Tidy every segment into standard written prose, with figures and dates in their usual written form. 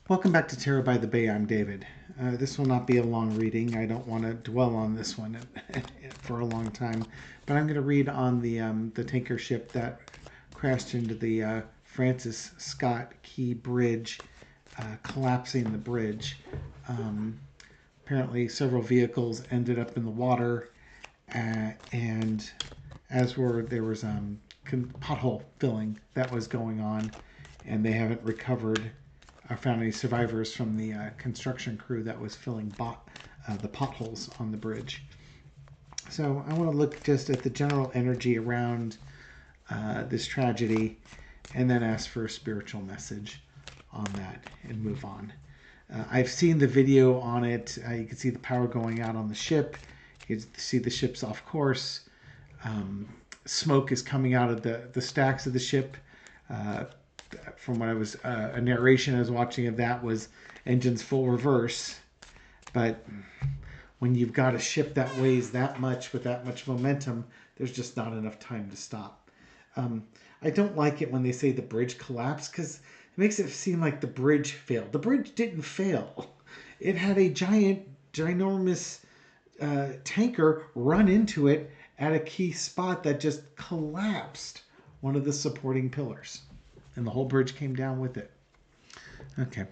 Welcome back to Terror by the Bay. I'm David. This will not be a long reading. I don't want to dwell on this one for a long time, but I'm going to read on the tanker ship that crashed into the Francis Scott Key Bridge, collapsing the bridge. Apparently, several vehicles ended up in the water, and there was pothole filling that was going on, and they haven't recovered or found any survivors from the construction crew that was filling the potholes on the bridge. So I want to look just at the general energy around this tragedy, and then ask for a spiritual message on that and move on. I've seen the video on it. You can see the power going out on the ship. You can see the ship's off course. Smoke is coming out of the stacks of the ship. From what I was, a narration I was watching of that was engines full reverse. But when you've got a ship that weighs that much with that much momentum, there's just not enough time to stop. I don't like it when they say the bridge collapsed, because it makes it seem like the bridge failed. The bridge didn't fail. It had a ginormous tanker run into it at a key spot that just collapsed one of the supporting pillars. And the whole bridge came down with it. Okay.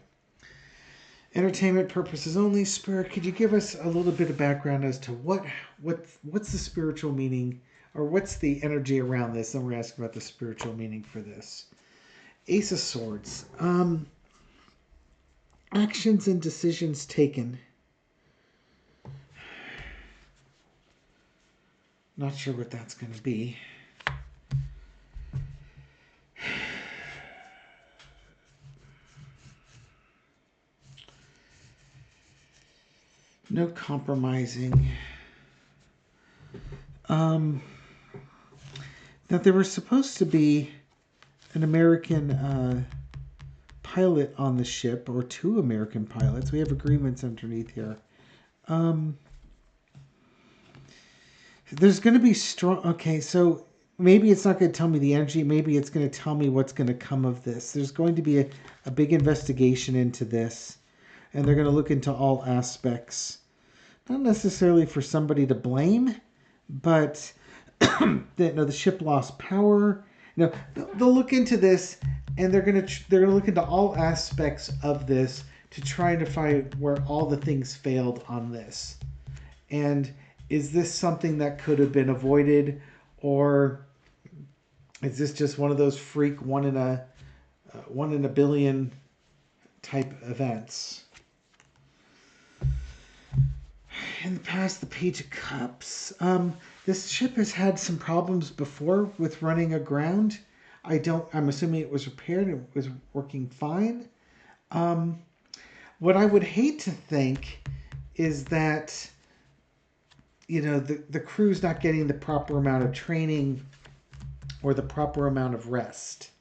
Entertainment purposes only. Spirit, could you give us a little bit of background as to what's the spiritual meaning, or what's the energy around this? And we're asking about the spiritual meaning for this. Ace of Swords. Actions and decisions taken. Not sure what that's going to be. No compromising. Now there was supposed to be an American pilot on the ship, or two American pilots. We have agreements underneath here. There's going to be strong... Okay, so maybe it's not going to tell me the energy. Maybe it's going to tell me what's going to come of this. There's going to be a big investigation into this, and they're going to look into all aspects. Not necessarily for somebody to blame, but the ship lost power. They'll look into this, and they're going to look into all aspects of this to try to find where all the things failed on this. And is this something that could have been avoided, or is this just one of those freak one in a billion type events? In the past, the Page of Cups. This ship has had some problems before with running aground. I'm assuming it was repaired and it was working fine. What I would hate to think is that, the crew's not getting the proper amount of training or the proper amount of rest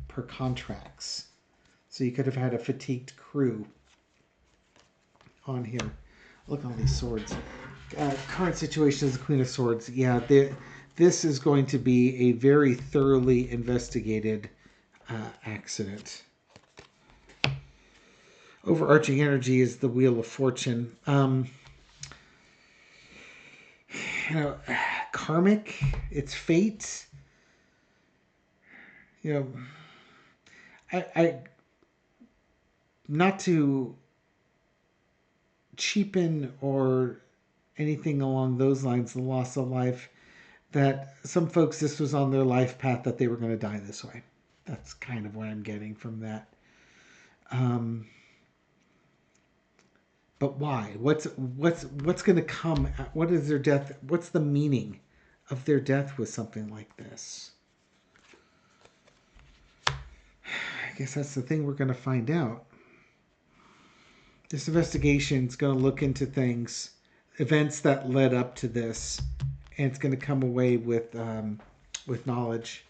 per contracts. So you could have had a fatigued crew on here. Look at all these swords. Current situation is the Queen of Swords. Yeah, this is going to be a very thoroughly investigated accident. Overarching energy is the Wheel of Fortune. Karmic, it's fate. I not to cheapen or anything along those lines, the loss of life, that some folks, this was on their life path that they were going to die this way. That's kind of what I'm getting from that. But why? What's going to come? What is their death? What's the meaning of their death with something like this? I guess that's the thing we're going to find out. This investigation is going to look into things, events that led up to this, and it's going to come away with knowledge.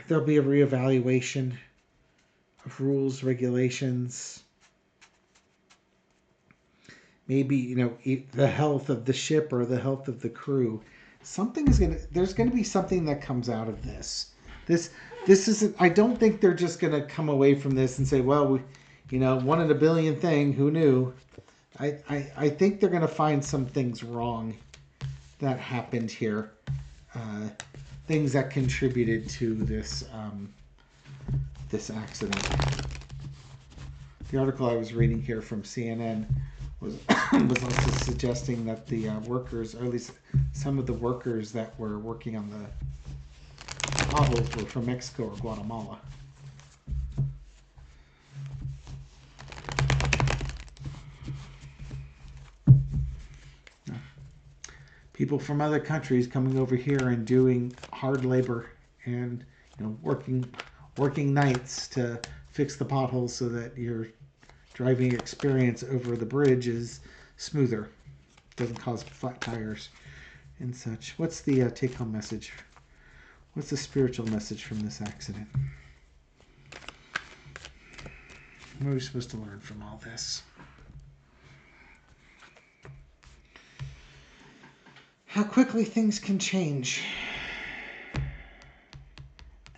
There'll be a reevaluation of rules, regulations. Maybe, the health of the ship or the health of the crew. There's going to be something that comes out of this. This this isn't. I don't think they're just going to come away from this and say, "Well, we, you know, 1 in a billion thing. Who knew?" I think they're going to find some things wrong that happened here, things that contributed to this this accident. The article I was reading here from CNN was was also suggesting that the workers, or at least some of the workers that were working on the potholes, were from Mexico or Guatemala. People from other countries coming over here and doing hard labor and, you know, working nights to fix the potholes so that your driving experience over the bridge is smoother, doesn't cause flat tires and such. What's the take-home message? What's the spiritual message from this accident? What are we supposed to learn from all this? How quickly things can change.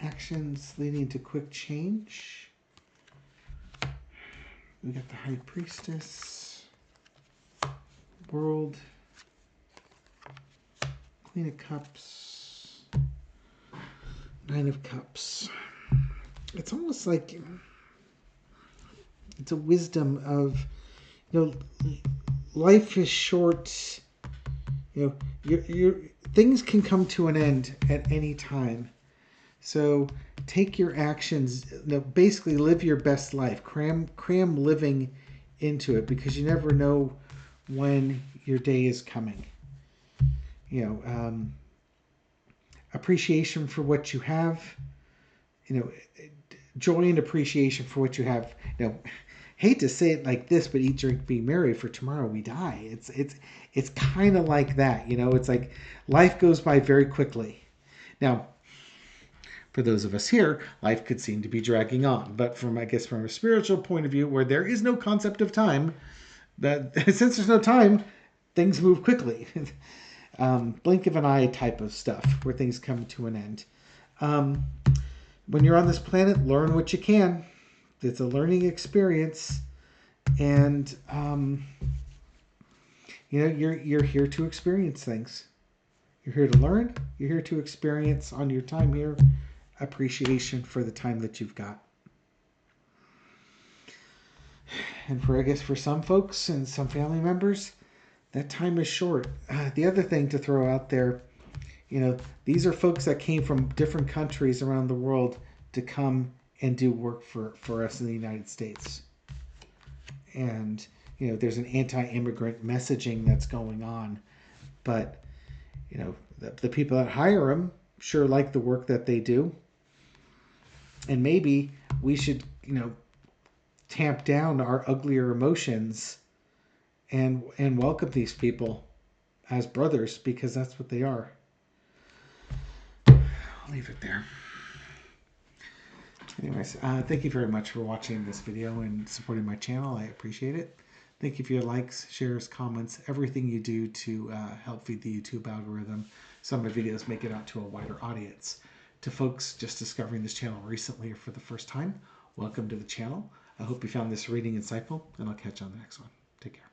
Actions leading to quick change. We got the High Priestess. World. Queen of Cups. Nine of Cups. It's almost like it's a wisdom of, you know, life is short. You know, things can come to an end at any time. So take your actions, you know, basically live your best life. Cram living into it, because you never know when your day is coming. You know, appreciation for what you have. You know, joy and appreciation for what you have. You know, hate to say it like this, but eat, drink, be merry, for tomorrow we die. It's kind of like that, you know. It's like life goes by very quickly. Now, for those of us here, life could seem to be dragging on, but from a spiritual point of view, where there is no concept of time, that since there's no time, things move quickly. Blink of an eye type of stuff, where things come to an end. When you're on this planet, learn what you can. It's a learning experience, and you know, you're here to experience things. You're here to learn. You're here to experience on your time here appreciation for the time that you've got. And for some folks and some family members, that time is short. The other thing to throw out there, you know, these are folks that came from different countries around the world to come and do work for us in the United States. And, you know, there's an anti-immigrant messaging that's going on. But, you know, the people that hire them sure like the work that they do. And maybe we should, you know, tamp down our uglier emotions and welcome these people as brothers, because that's what they are. I'll leave it there. Anyways, thank you very much for watching this video and supporting my channel. I appreciate it. Thank you for your likes, shares, comments, everything you do to help feed the YouTube algorithm so my videos make it out to a wider audience. To folks just discovering this channel recently or for the first time, welcome to the channel. I hope you found this reading insightful, and I'll catch you on the next one. Take care.